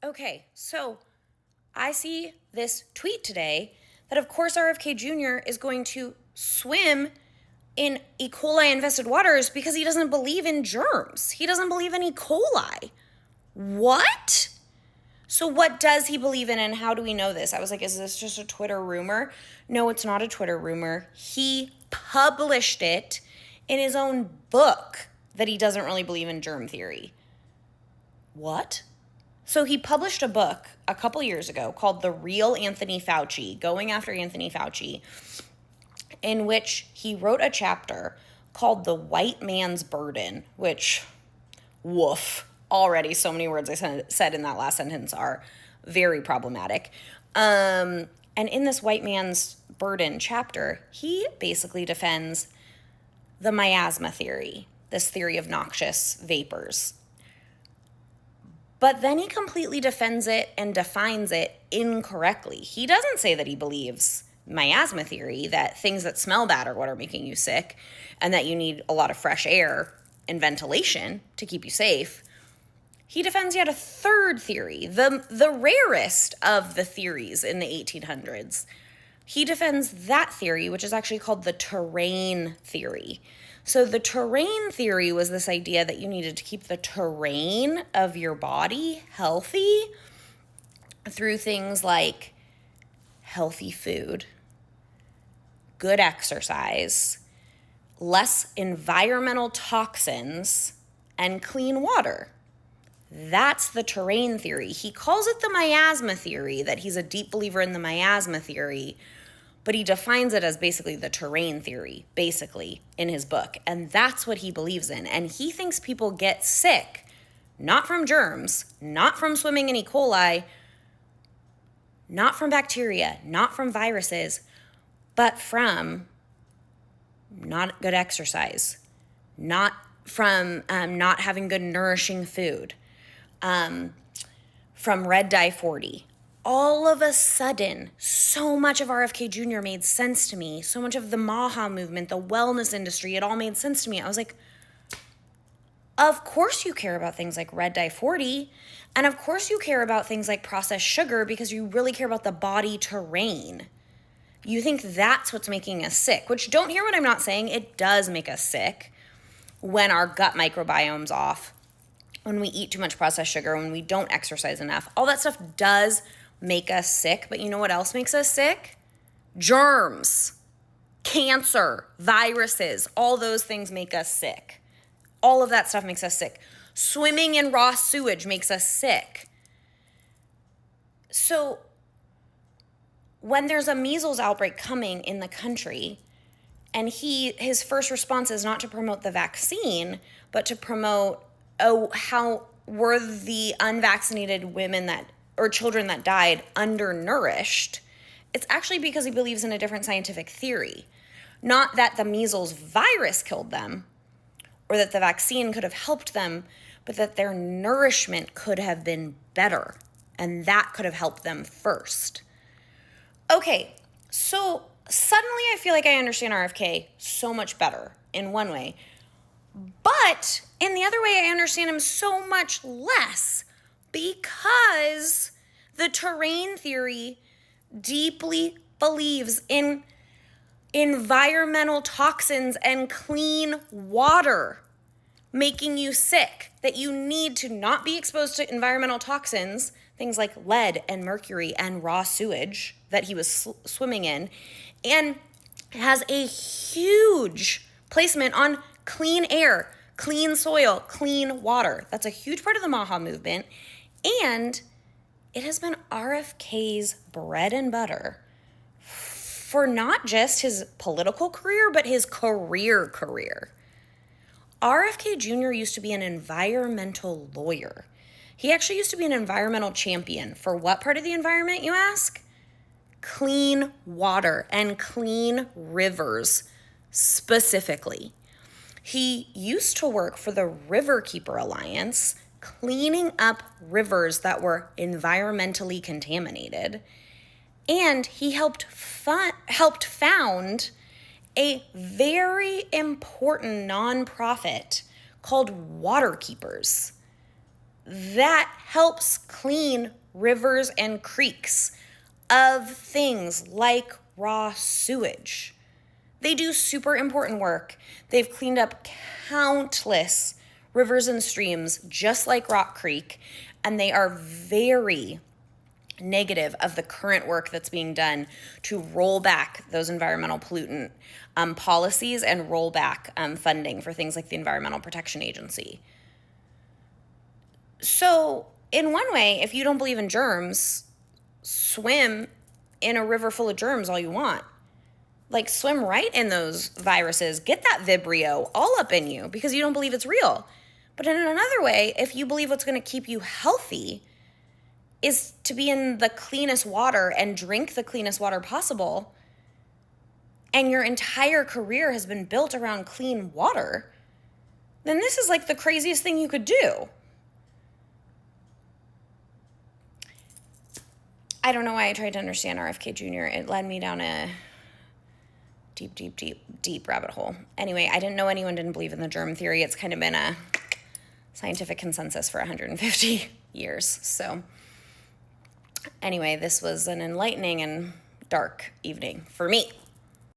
Okay, so I see this tweet today that, of course, RFK Jr. is going to swim in E. coli infested waters because he doesn't believe in germs. He doesn't believe in E. coli. What? So, what does he believe in, and how do we know this? I was like, is this just a Twitter rumor? No, it's not a Twitter rumor. He published it in his own book that he doesn't really believe in germ theory. What? So he published a book a couple years ago called The Real Anthony Fauci, Going After Anthony Fauci, in which he wrote a chapter called The White Man's Burden, which, woof, already so many words I said in that last sentence are very problematic. And in this White Man's Burden chapter, he basically defends the miasma theory, this theory of noxious vapors. But then he completely defends it and defines it incorrectly. He doesn't say that he believes miasma theory, that things that smell bad are what are making you sick, and that you need a lot of fresh air and ventilation to keep you safe. He defends yet a third theory, the rarest of the theories in the 1800s. He defends that theory, which is actually called the terrain theory. So the terrain theory was this idea that you needed to keep the terrain of your body healthy through things like healthy food, good exercise, less environmental toxins, and clean water. That's the terrain theory. He calls it the miasma theory, that he's a deep believer in the miasma theory, but he defines it as basically the terrain theory, basically, in his book. And that's what he believes in. And he thinks people get sick, not from germs, not from swimming in E. coli, not from bacteria, not from viruses, but from not good exercise, not from not having good nourishing food, from red dye 40. All of a sudden, so much of RFK Jr. made sense to me. So much of the MAHA movement, the wellness industry, it all made sense to me. I was like, of course you care about things like red dye 40. And of course you care about things like processed sugar because you really care about the body terrain. You think that's what's making us sick, which, don't hear what I'm not saying. It does make us sick when our gut microbiome's off, when we eat too much processed sugar, when we don't exercise enough. All that stuff does make us sick, but you know what else makes us sick? Germs, cancer, viruses, all those things make us sick. All of that stuff makes us sick. Swimming in raw sewage makes us sick. So when there's a measles outbreak coming in the country, and his first response is not to promote the vaccine, but to promote, how were the unvaccinated women or children that died undernourished, it's actually because he believes in a different scientific theory. Not that the measles virus killed them or that the vaccine could have helped them, but that their nourishment could have been better, and that could have helped them first. Okay, so suddenly I feel like I understand RFK so much better in one way, but in the other way I understand him so much less, because the terrain theory deeply believes in environmental toxins and clean water making you sick, that you need to not be exposed to environmental toxins, things like lead and mercury and raw sewage that he was swimming in, and has a huge placement on clean air, clean soil, clean water. That's a huge part of the MAHA movement. And it has been RFK's bread and butter for not just his political career, but his career. RFK Jr. used to be an environmental lawyer. He actually used to be an environmental champion. For what part of the environment, you ask? Clean water and clean rivers specifically. He used to work for the Riverkeeper Alliance, cleaning up rivers that were environmentally contaminated. And he helped found a very important nonprofit called Waterkeepers that helps clean rivers and creeks of things like raw sewage. They do super important work. They've cleaned up countless rivers and streams, just like Rock Creek, and they are very negative of the current work that's being done to roll back those environmental pollutant policies and roll back funding for things like the Environmental Protection Agency. So, in one way, if you don't believe in germs, swim in a river full of germs all you want. Like, swim right in those viruses. Get that Vibrio all up in you because you don't believe it's real. But in another way, if you believe what's going to keep you healthy is to be in the cleanest water and drink the cleanest water possible, and your entire career has been built around clean water, then this is like the craziest thing you could do. I don't know why I tried to understand RFK Jr. It led me down a deep rabbit hole. Anyway, I didn't know anyone didn't believe in the germ theory. It's kind of been a scientific consensus for 150 years. So anyway, this was an enlightening and dark evening for me.